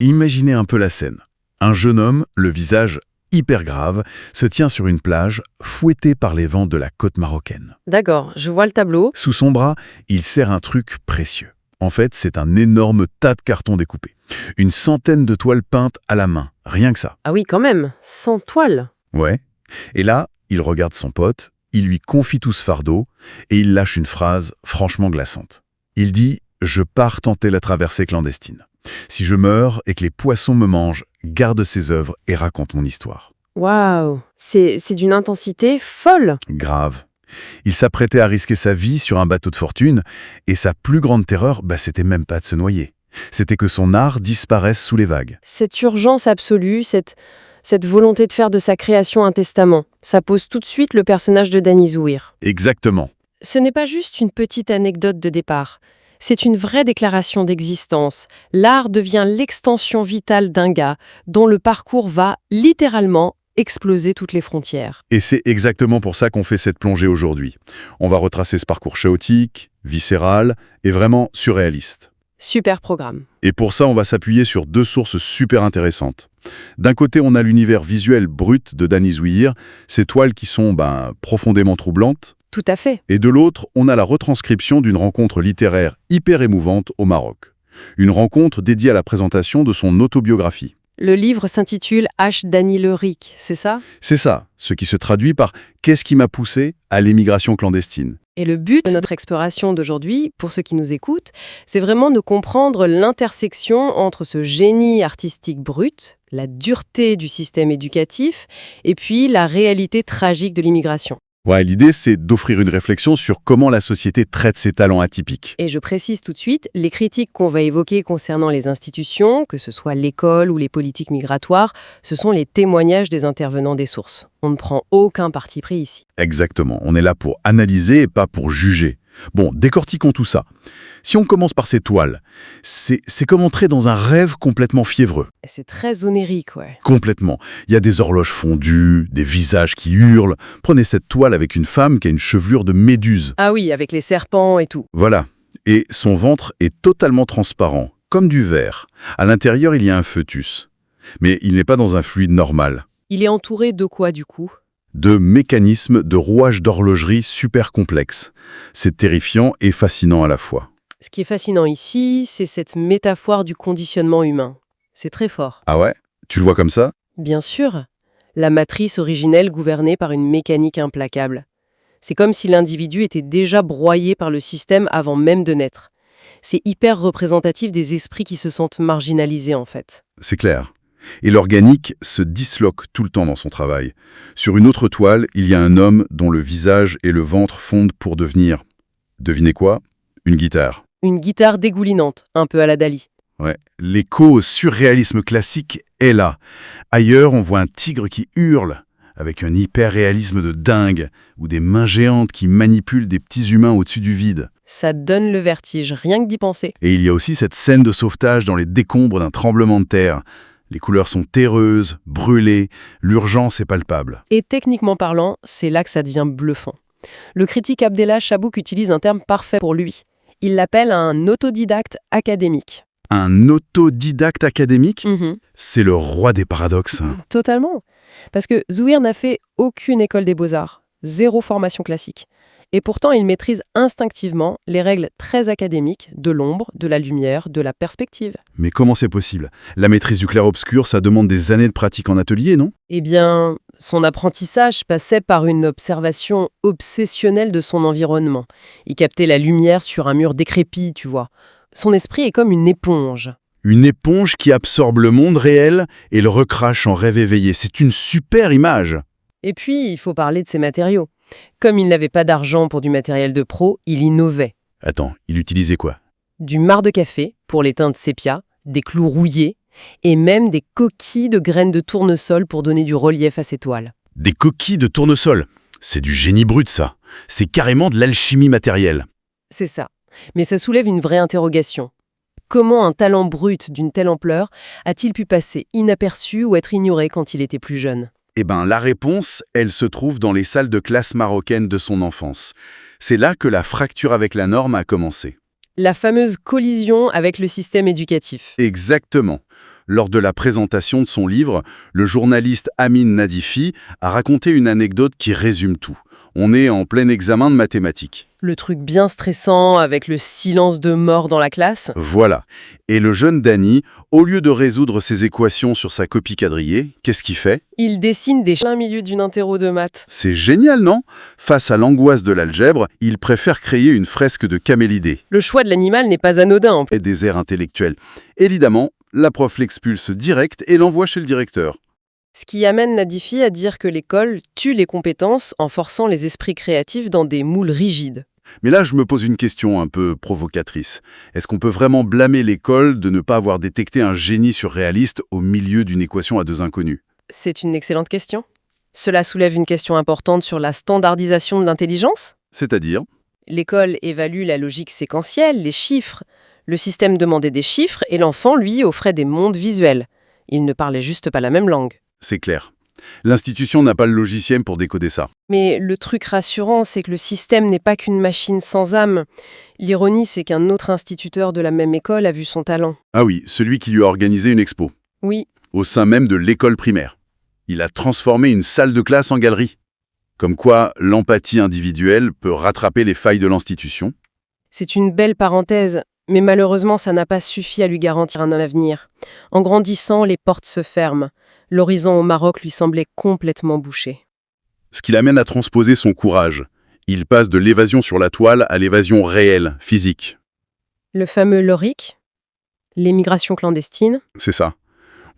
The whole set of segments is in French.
Imaginez un peu la scène. Un jeune homme, le visage hyper grave, se tient sur une plage, fouetté par les vents de la côte marocaine. D'accord, je vois le tableau. Sous son bras, il serre un truc précieux. En fait, c'est un énorme tas de cartons découpés. Une centaine de toiles peintes à la main, rien que ça. Ah oui, quand même, 100 toiles. Ouais. Et là, il regarde son pote, il lui confie tout ce fardeau, et il lâche une phrase franchement glaçante. Il dit « Je pars tenter la traversée clandestine. Si je meurs et que les poissons me mangent, garde ces œuvres et raconte mon histoire. » Waouh, c'est d'une intensité folle. Grave. Il s'apprêtait à risquer sa vie sur un bateau de fortune, et sa plus grande terreur, c'était même pas de se noyer. C'était que son art disparaisse sous les vagues. Cette urgence absolue, cette volonté de faire de sa création un testament, ça pose tout de suite le personnage de Danny Zouhir. Exactement. Ce n'est pas juste une petite anecdote de départ. C'est une vraie déclaration d'existence. L'art devient l'extension vitale d'un gars dont le parcours va littéralement exploser toutes les frontières. Et c'est exactement pour ça qu'on fait cette plongée aujourd'hui. On va retracer ce parcours chaotique, viscéral et vraiment surréaliste. Super programme. Et pour ça, on va s'appuyer sur deux sources super intéressantes. D'un côté, on a l'univers visuel brut de Danny Zouhir, ces toiles qui sont profondément troublantes. Tout à fait. Et de l'autre, on a la retranscription d'une rencontre littéraire hyper émouvante au Maroc. Une rencontre dédiée à la présentation de son autobiographie. Le livre s'intitule H. Danny Le Ric, c'est ça? C'est ça, ce qui se traduit par « Qu'est-ce qui m'a poussé à l'émigration clandestine ?» Et le but de notre exploration d'aujourd'hui, pour ceux qui nous écoutent, c'est vraiment de comprendre l'intersection entre ce génie artistique brut, la dureté du système éducatif, et puis la réalité tragique de l'immigration. Ouais, l'idée, c'est d'offrir une réflexion sur comment la société traite ses talents atypiques. Et je précise tout de suite, les critiques qu'on va évoquer concernant les institutions, que ce soit l'école ou les politiques migratoires, ce sont les témoignages des intervenants des sources. On ne prend aucun parti pris ici. Exactement, on est là pour analyser et pas pour juger. Bon, décortiquons tout ça. Si on commence par ces toiles, c'est comme entrer dans un rêve complètement fiévreux. C'est très onirique, ouais. Complètement. Il y a des horloges fondues, des visages qui hurlent. Prenez cette toile avec une femme qui a une chevelure de méduse. Ah oui, avec les serpents et tout. Voilà. Et son ventre est totalement transparent, comme du verre. À l'intérieur, il y a un fœtus. Mais il n'est pas dans un fluide normal. Il est entouré de quoi, du coup ? De mécanismes, de rouages d'horlogerie super complexes. C'est terrifiant et fascinant à la fois. Ce qui est fascinant ici, c'est cette métaphore du conditionnement humain. C'est très fort. Ah ouais? Tu le vois comme ça? Bien sûr. La matrice originelle gouvernée par une mécanique implacable. C'est comme si l'individu était déjà broyé par le système avant même de naître. C'est hyper représentatif des esprits qui se sentent marginalisés, en fait. C'est clair. Et l'organique se disloque tout le temps dans son travail. Sur une autre toile, il y a un homme dont le visage et le ventre fondent pour devenir, devinez quoi? Une guitare. Une guitare dégoulinante, un peu à la Dali. Ouais. L'écho au surréalisme classique est là. Ailleurs, on voit un tigre qui hurle, avec un hyper-réalisme de dingue, ou des mains géantes qui manipulent des petits humains au-dessus du vide. Ça donne le vertige, rien que d'y penser. Et il y a aussi cette scène de sauvetage dans les décombres d'un tremblement de terre. Les couleurs sont terreuses, brûlées, l'urgence est palpable. Et techniquement parlant, c'est là que ça devient bluffant. Le critique Abdellah Chabouk utilise un terme parfait pour lui. Il l'appelle un autodidacte académique. Un autodidacte académique? Mhm. C'est le roi des paradoxes. Totalement. Parce que Zouhir n'a fait aucune école des beaux-arts, zéro formation classique. Et pourtant, il maîtrise instinctivement les règles très académiques de l'ombre, de la lumière, de la perspective. Mais comment c'est possible? La maîtrise du clair-obscur, ça demande des années de pratique en atelier, non? Eh bien, son apprentissage passait par une observation obsessionnelle de son environnement. Il captait la lumière sur un mur décrépit, tu vois. Son esprit est comme une éponge. Une éponge qui absorbe le monde réel et le recrache en rêve éveillé. C'est une super image. Et puis, il faut parler de ses matériaux. Comme il n'avait pas d'argent pour du matériel de pro, il innovait. Attends, il utilisait quoi? Du marc de café pour les teintes sépia, des clous rouillés et même des coquilles de graines de tournesol pour donner du relief à ses toiles. Des coquilles de tournesol. C'est du génie brut, ça. C'est carrément de l'alchimie matérielle. C'est ça. Mais ça soulève une vraie interrogation. Comment un talent brut d'une telle ampleur a-t-il pu passer inaperçu ou être ignoré quand il était plus jeune ? Eh bien, la réponse, elle se trouve dans les salles de classe marocaines de son enfance. C'est là que la fracture avec la norme a commencé. La fameuse collision avec le système éducatif. Exactement. Lors de la présentation de son livre, le journaliste Amin Nadifi a raconté une anecdote qui résume tout. On est en plein examen de mathématiques. Le truc bien stressant avec le silence de mort dans la classe. Voilà. Et le jeune Danny, au lieu de résoudre ses équations sur sa copie quadrillée, qu'est-ce qu'il fait? Il dessine des plein milieu d'une interro de maths. C'est génial, non? Face à l'angoisse de l'algèbre, il préfère créer une fresque de camélidés. Le choix de l'animal n'est pas anodin en plus. Et des airs intellectuels. Évidemment, la prof l'expulse direct et l'envoie chez le directeur. Ce qui amène Nadifi à dire que l'école tue les compétences en forçant les esprits créatifs dans des moules rigides. Mais là, je me pose une question un peu provocatrice. Est-ce qu'on peut vraiment blâmer l'école de ne pas avoir détecté un génie surréaliste au milieu d'une équation à deux inconnus? C'est une excellente question. Cela soulève une question importante sur la standardisation de l'intelligence. C'est-à-dire? L'école évalue la logique séquentielle, les chiffres. Le système demandait des chiffres et l'enfant, lui, offrait des mondes visuels. Il ne parlait juste pas la même langue. C'est clair. L'institution n'a pas le logiciel pour décoder ça. Mais le truc rassurant, c'est que le système n'est pas qu'une machine sans âme. L'ironie, c'est qu'un autre instituteur de la même école a vu son talent. Ah oui, celui qui lui a organisé une expo. Oui, Au sein même de l'école primaire. Il a transformé une salle de classe en galerie. Comme quoi, l'empathie individuelle peut rattraper les failles de l'institution. c'est une belle parenthèse, mais malheureusement, ça n'a pas suffi à lui garantir un avenir. En grandissant, les portes se ferment. L'horizon au Maroc lui semblait complètement bouché. Ce qui l'amène à transposer son courage. Il passe de l'évasion sur la toile à l'évasion réelle, physique. Le fameux Loric, l'émigration clandestine, C'est ça.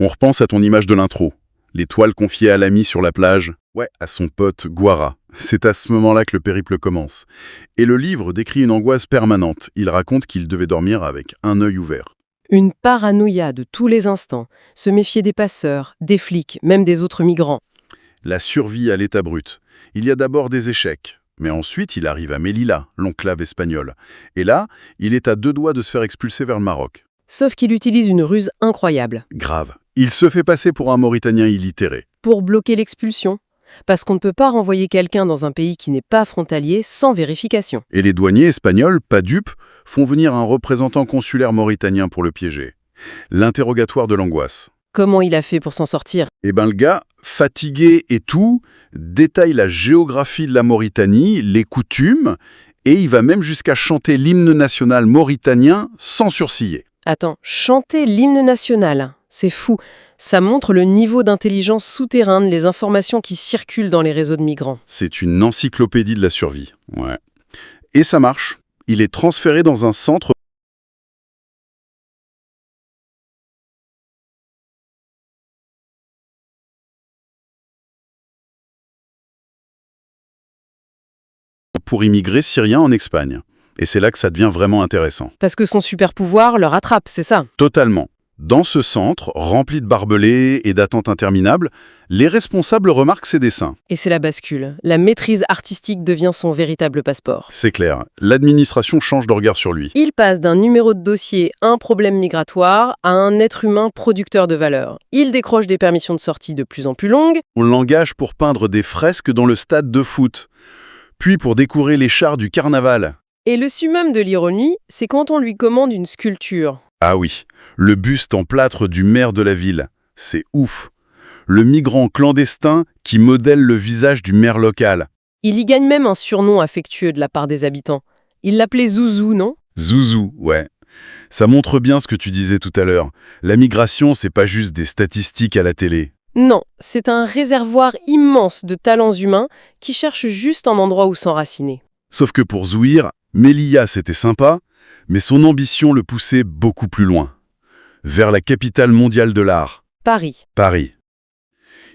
On repense à ton image de l'intro. Les toiles confiées à l'ami sur la plage. Ouais, à son pote Guara. C'est à ce moment-là que le périple commence. Et le livre décrit une angoisse permanente. Il raconte qu'il devait dormir avec un œil ouvert. une paranoïa de tous les instants, se méfier des passeurs, des flics, même des autres migrants. La survie à l'état brut. Il y a d'abord des échecs. Mais ensuite, il arrive à Melilla, l'enclave espagnole. Et là, il est à deux doigts de se faire expulser vers le Maroc. Sauf qu'il utilise une ruse incroyable Grave. Il se fait passer pour un Mauritanien illitéré. pour bloquer l'expulsion. Parce qu'on ne peut pas renvoyer quelqu'un dans un pays qui n'est pas frontalier sans vérification. Et les douaniers espagnols, pas dupes, font venir un représentant consulaire mauritanien pour le piéger. L'interrogatoire de l'angoisse. Comment il a fait pour s'en sortir? Eh ben le gars, fatigué et tout, détaille la géographie de la Mauritanie, les coutumes, et il va même jusqu'à chanter l'hymne national mauritanien sans sourciller. Attends, chanter l'hymne national, c'est fou. Ça montre le niveau d'intelligence souterraine, les informations qui circulent dans les réseaux de migrants. C'est une encyclopédie de la survie. Ouais. Et ça marche. Il est transféré dans un centre pour immigrés syriens en Espagne. Et c'est là que ça devient vraiment intéressant. Parce que son super pouvoir le rattrape, c'est ça. Totalement. Dans ce centre, rempli de barbelés et d'attentes interminables, les responsables remarquent ses dessins. Et c'est la bascule. La maîtrise artistique devient son véritable passeport. C'est clair, l'administration change de regard sur lui. Il passe d'un numéro de dossier, un problème migratoire, à un être humain producteur de valeur. Il décroche des permissions de sortie de plus en plus longues. On l'engage pour peindre des fresques dans le stade de foot, puis pour décorer les chars du carnaval. Et le summum de l'ironie, c'est quand on lui commande une sculpture. Ah oui, le buste en plâtre du maire de la ville. C'est ouf. Le migrant clandestin qui modèle le visage du maire local. Il y gagne même un surnom affectueux de la part des habitants. Il l'appelait Zouzou, non? Zouzou, ouais. Ça montre bien ce que tu disais tout à l'heure. La migration, c'est pas juste des statistiques à la télé. Non, c'est un réservoir immense de talents humains qui cherchent juste un endroit où s'enraciner. Sauf que pour Zouir, Melilla c'était sympa, mais son ambition le poussait beaucoup plus loin. Vers la capitale mondiale de l'art, Paris. Paris.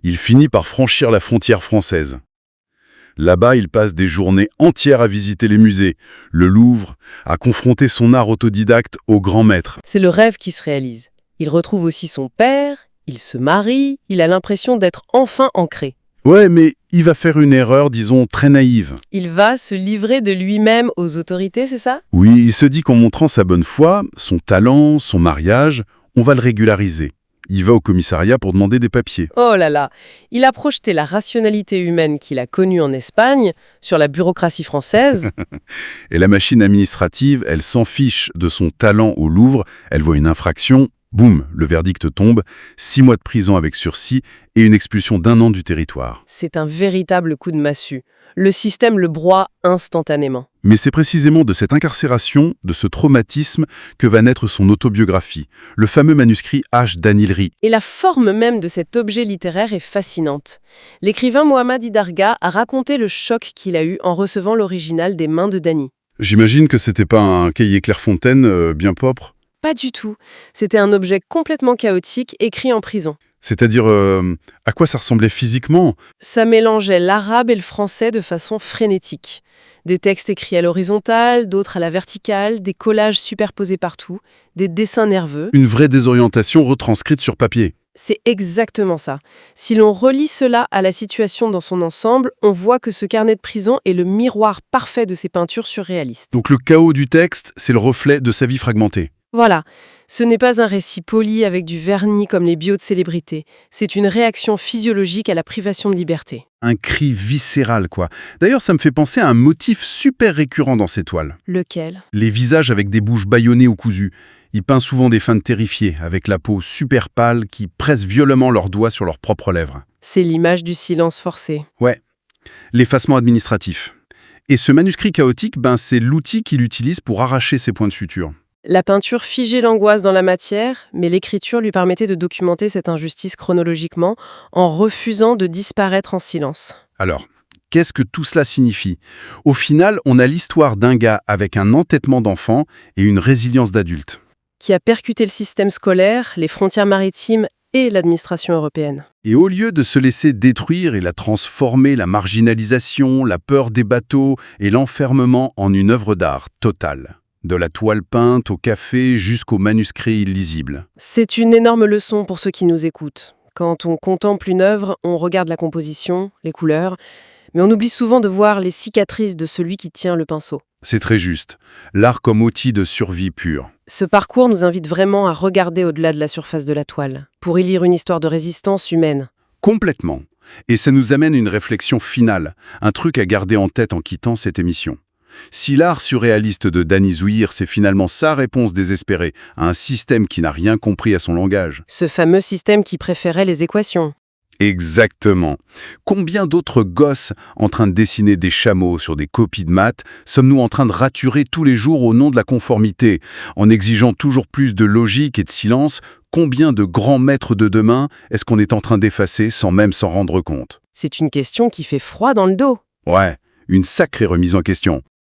Il finit par franchir la frontière française. Là-bas, il passe des journées entières à visiter les musées, le Louvre, à confronter son art autodidacte au grand maître. C'est le rêve qui se réalise. Il retrouve aussi son père, il se marie, il a l'impression d'être enfin ancré. Ouais, mais il va faire une erreur, disons, très naïve. Il va se livrer de lui-même aux autorités, c'est ça? Oui, il se dit qu'en montrant sa bonne foi, son talent, son mariage, on va le régulariser. Il va au commissariat pour demander des papiers. Oh là là, il a projeté la rationalité humaine qu'il a connue en Espagne sur la bureaucratie française. Et la machine administrative, elle s'en fiche de son talent au Louvre, elle voit une infraction, Boum, le verdict tombe, 6 mois de prison avec sursis et une expulsion d'1 an du territoire. C'est un véritable coup de massue. Le système le broie instantanément. Mais c'est précisément de cette incarcération, de ce traumatisme, que va naître son autobiographie, le fameux manuscrit H. d'Anilri. Et la forme même de cet objet littéraire est fascinante. L'écrivain Mohamed Idarga a raconté le choc qu'il a eu en recevant l'original des mains de Dany. J'imagine que c'était pas un cahier Clairefontaine bien propre. Pas du tout. C'était un objet complètement chaotique, écrit en prison. C'est-à-dire, à quoi ça ressemblait physiquement? Ça mélangeait l'arabe et le français de façon frénétique. Des textes écrits à l'horizontale, d'autres à la verticale, des collages superposés partout, des dessins nerveux. Une vraie désorientation retranscrite sur papier. C'est exactement ça. Si l'on relie cela à la situation dans son ensemble, on voit que ce carnet de prison est le miroir parfait de ces peintures surréalistes. Donc le chaos du texte, c'est le reflet de sa vie fragmentée. Voilà, ce n'est pas un récit poli avec du vernis comme les bios de célébrités. C'est une réaction physiologique à la privation de liberté. Un cri viscéral, quoi. D'ailleurs, ça me fait penser à un motif super récurrent dans ces toiles. Lequel? Les visages avec des bouches bâillonnées ou cousues. Il peint souvent des feintes terrifiées, avec la peau super pâle qui pressent violemment leurs doigts sur leurs propres lèvres. C'est l'image du silence forcé. Ouais, l'effacement administratif. Et ce manuscrit chaotique, c'est l'outil qu'il utilise pour arracher ses points de suture. La peinture figeait l'angoisse dans la matière, mais l'écriture lui permettait de documenter cette injustice chronologiquement en refusant de disparaître en silence. Alors, qu'est-ce que tout cela signifie? Au final, on a l'histoire d'un gars avec un entêtement d'enfant et une résilience d'adulte. Qui a percuté le système scolaire, les frontières maritimes et l'administration européenne. Et au lieu de se laisser détruire et la transformer, la marginalisation, la peur des bateaux et l'enfermement en une œuvre d'art totale. De la toile peinte au café jusqu'au manuscrit illisible. C'est une énorme leçon pour ceux qui nous écoutent. Quand on contemple une œuvre, on regarde la composition, les couleurs, mais on oublie souvent de voir les cicatrices de celui qui tient le pinceau. C'est très juste. L'art comme outil de survie pure. Ce parcours nous invite vraiment à regarder au-delà de la surface de la toile, pour y lire une histoire de résistance humaine. Complètement. Et ça nous amène une réflexion finale, un truc à garder en tête en quittant cette émission. Si l'art surréaliste de Dany Zouhir, c'est finalement sa réponse désespérée à un système qui n'a rien compris à son langage. Ce fameux système qui préférait les équations. Exactement. Combien d'autres gosses en train de dessiner des chameaux sur des copies de maths sommes-nous en train de raturer tous les jours au nom de la conformité, en exigeant toujours plus de logique et de silence? Combien de grands maîtres de demain est-ce qu'on est en train d'effacer sans même s'en rendre compte? C'est une question qui fait froid dans le dos. Ouais, une sacrée remise en question.